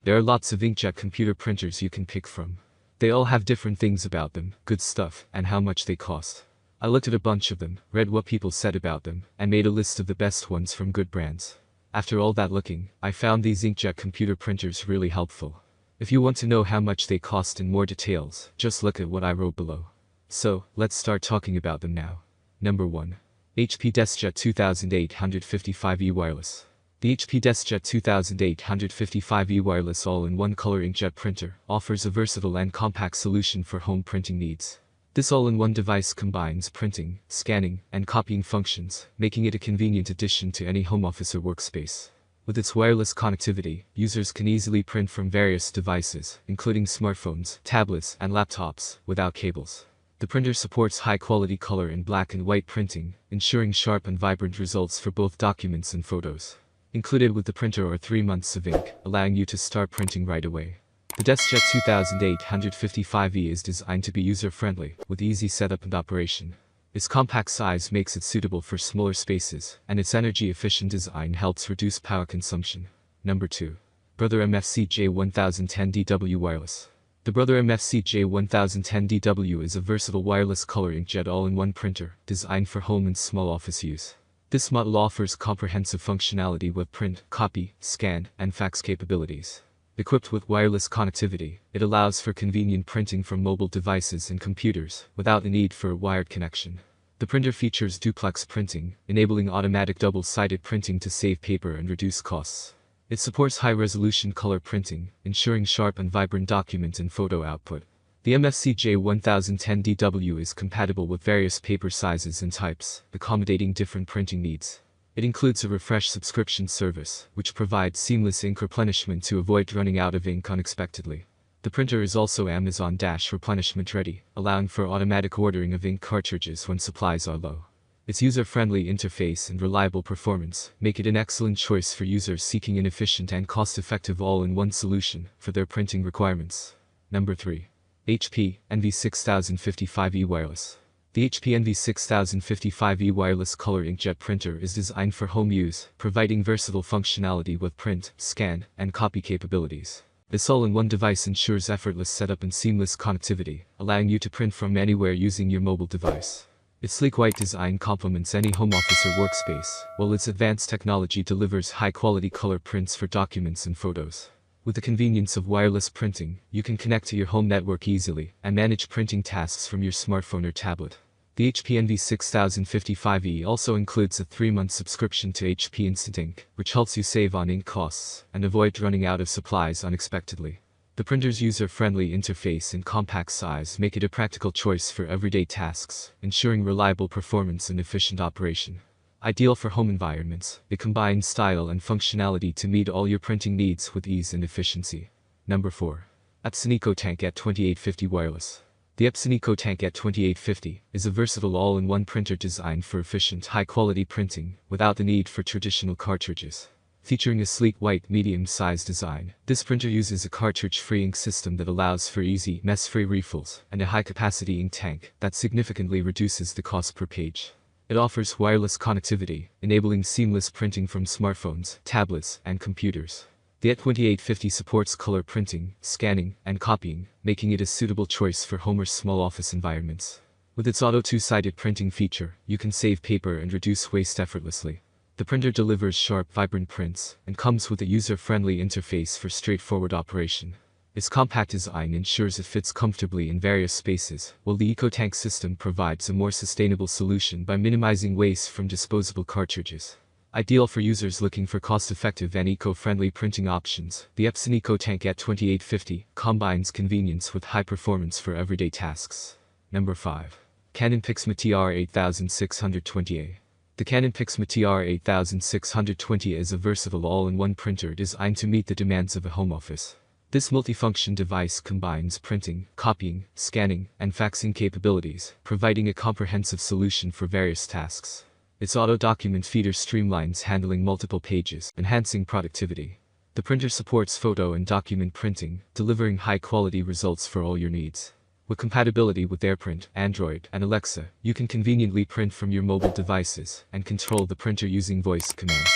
There are lots of inkjet computer printers you can pick from. They all have different things about them, good stuff, and how much they cost. I looked at a bunch of them, read what people said about them, and made a list of the best ones from good brands. After all that looking, I found these inkjet computer printers really helpful. If you want to know how much they cost in more details, just look at what I wrote below. So, let's start talking about them now. Number 1. HP DeskJet 2855E Wireless. The HP DeskJet 2855E Wireless all-in-one color inkjet printer offers a versatile and compact solution for home printing needs. This all-in-one device combines printing, scanning, and copying functions, making it a convenient addition to any home office or workspace. With its wireless connectivity, users can easily print from various devices, including smartphones, tablets, and laptops, without cables. The printer supports high-quality color and black and white printing, ensuring sharp and vibrant results for both documents and photos. Included with the printer are 3 months of ink, allowing you to start printing right away. The DeskJet 2855E is designed to be user-friendly, with easy setup and operation. Its compact size makes it suitable for smaller spaces, and its energy-efficient design helps reduce power consumption. Number 2. Brother MFC J1010DW Wireless. The Brother MFC J1010DW is a versatile wireless color inkjet all-in-one printer, designed for home and small office use. This model offers comprehensive functionality with print, copy, scan, and fax capabilities. Equipped with wireless connectivity, it allows for convenient printing from mobile devices and computers, without the need for a wired connection. The printer features duplex printing, enabling automatic double-sided printing to save paper and reduce costs. It supports high-resolution color printing, ensuring sharp and vibrant document and photo output. The MFC J1010DW is compatible with various paper sizes and types, accommodating different printing needs. It includes a refresh subscription service, which provides seamless ink replenishment to avoid running out of ink unexpectedly. The printer is also Amazon-replenishment ready, allowing for automatic ordering of ink cartridges when supplies are low. Its user-friendly interface and reliable performance make it an excellent choice for users seeking an efficient and cost-effective all-in-one solution for their printing requirements. Number 3. HP NV6055E Wireless. The HP NV6055E Wireless Color Inkjet Printer is designed for home use, providing versatile functionality with print, scan, and copy capabilities. This all-in-one device ensures effortless setup and seamless connectivity, allowing you to print from anywhere using your mobile device. Its sleek white design complements any home office or workspace, while its advanced technology delivers high-quality color prints for documents and photos. With the convenience of wireless printing, you can connect to your home network easily and manage printing tasks from your smartphone or tablet. The HP NV6055E also includes a 3-month subscription to HP Instant Ink, which helps you save on ink costs and avoid running out of supplies unexpectedly. The printer's user-friendly interface and compact size make it a practical choice for everyday tasks, ensuring reliable performance and efficient operation. Ideal for home environments, it combines style and functionality to meet all your printing needs with ease and efficiency. Number 4. Epson EcoTank ET2850 Wireless. The Epson EcoTank ET2850 is a versatile all-in-one printer designed for efficient, high-quality printing, without the need for traditional cartridges. Featuring a sleek white medium-sized design, this printer uses a cartridge-free ink system that allows for easy, mess-free refills, and a high-capacity ink tank that significantly reduces the cost per page. It offers wireless connectivity, enabling seamless printing from smartphones, tablets, and computers. The ET2850 supports color printing, scanning, and copying, making it a suitable choice for home or small office environments. With its auto two-sided printing feature, you can save paper and reduce waste effortlessly. The printer delivers sharp, vibrant prints, and comes with a user-friendly interface for straightforward operation. Its compact design ensures it fits comfortably in various spaces, while the EcoTank system provides a more sustainable solution by minimizing waste from disposable cartridges. Ideal for users looking for cost-effective and eco-friendly printing options, the Epson EcoTank ET2850 combines convenience with high performance for everyday tasks. Number 5. Canon PIXMA TR8620A. The Canon PIXMA TR8620 is a versatile all-in-one printer designed to meet the demands of a home office. This multifunction device combines printing, copying, scanning, and faxing capabilities, providing a comprehensive solution for various tasks. Its auto-document feeder streamlines handling multiple pages, enhancing productivity. The printer supports photo and document printing, delivering high-quality results for all your needs. With compatibility with AirPrint, Android, and Alexa, you can conveniently print from your mobile devices and control the printer using voice commands.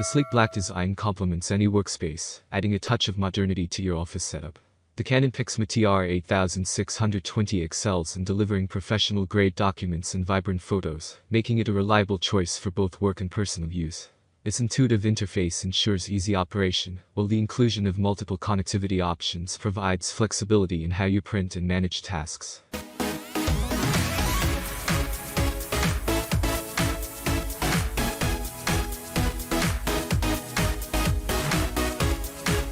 The sleek black design complements any workspace, adding a touch of modernity to your office setup. The Canon PIXMA TR8620 excels in delivering professional-grade documents and vibrant photos, making it a reliable choice for both work and personal use. Its intuitive interface ensures easy operation, while the inclusion of multiple connectivity options provides flexibility in how you print and manage tasks.